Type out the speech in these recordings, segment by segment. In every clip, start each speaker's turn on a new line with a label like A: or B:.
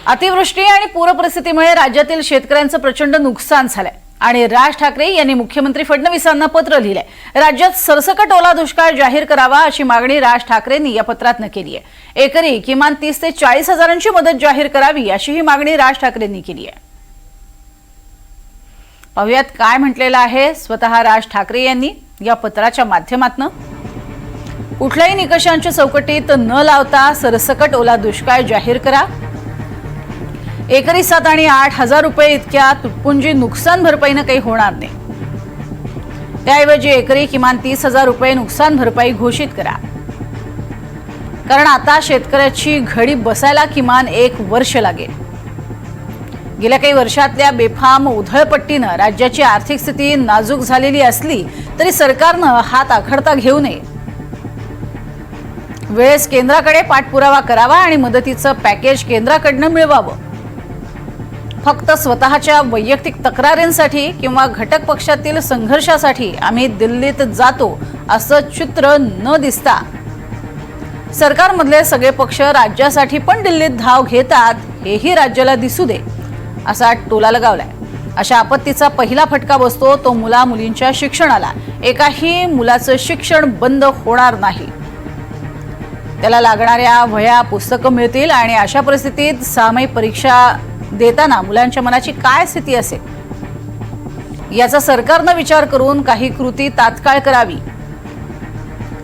A: अतिवृष्टी आणि पूरपरिस्थितीमुळे राज्यातील शेतकऱ्यांचं प्रचंड नुकसान झालंय आणि राज ठाकरे यांनी मुख्यमंत्री फडणवीसांना पत्र लिहिलंय। राज्यात सरसकट ओला दुष्काळ जाहीर करावा अशी मागणी राज ठाकरेंनी या पत्रात केली आहे। एकरी किमान 30 ते 40 हजारांची मदत जाहीर करावी अशीही मागणी राज ठाकरेंनी केली आहे। पाहुयात काय म्हटलेलं आहे स्वतः राज ठाकरे यांनी या पत्राच्या माध्यमातून। कुठल्याही निकषांच्या चौकटीत न लावता सरसकट ओला दुष्काळ जाहीर करा। एकरी 7 आणि 8 हजार रुपये इतक्या तुटपुंजी नुकसान भरपाईने काही होणार नाही। त्याऐवजी एकरी किमान 30 हजार रुपये नुकसान भरपाई घोषित करा, कारण आता शेतकऱ्याची घडी बसायला किमान 1 वर्ष लागेल। गेल्या काही वर्षातल्या बेफाम उधळपट्टीने राज्याची आर्थिक स्थिती नाजूक झालेली असली तरी सरकारने हात आखडता घेऊ नये। वेळेस केंद्राकडे पाठपुरावा करावा आणि मदतीचं पॅकेज केंद्राकडून मिळवावं। फक्त स्वतःच्या वैयक्तिक तक्रारींसाठी किंवा घटक पक्षातील संघर्षासाठी आम्ही दिल्लीत जातो असं चित्र न दिसता सरकारमधले सगळे पक्ष राज्यासाठी पण दिल्लीत धाव घेतात हेही राज्याला दिसू दे असा टोला लगावलाय। अशा आपत्तीचा पहिला फटका बसतो तो मुला मुलींच्या शिक्षणाला। एकाही मुलाचं शिक्षण बंद होणार नाही, त्याला लागणाऱ्या वह्या पुस्तकं मिळतील आणि अशा परिस्थितीत सामायिक परीक्षा देताना मुलांच्या मनाची काय स्थिती असेल याचा सरकारने विचार करून काही कृती तात्काळ करावी।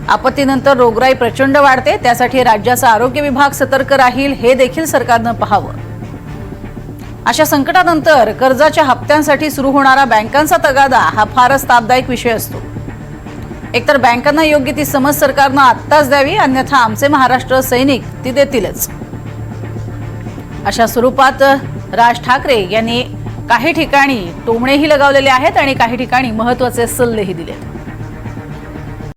A: आपत्तीनंतर रोगराई प्रचंड वाढते, त्यासाठी राज्याचा आरोग्य विभाग सतर्क राहील हे देखील सरकारने पाहावं। अशा संकटानंतर कर्जाच्या हप्त्यांसाठी सुरू होणारा बँकांचा तगादा हा फारच तापदायक विषय असतो। एकतर बँकांना योग्य ती समज सरकारने आत्ताच द्यावी, अन्यथा आमचे महाराष्ट्र सैनिक ती देतीलच। अशा स्वरूपात राज ठाकरे यांनी काही ठिकाणी टोमणेही लगावलेले आहेत आणि काही ठिकाणी महत्त्वाचे सल्लेही दिलेत।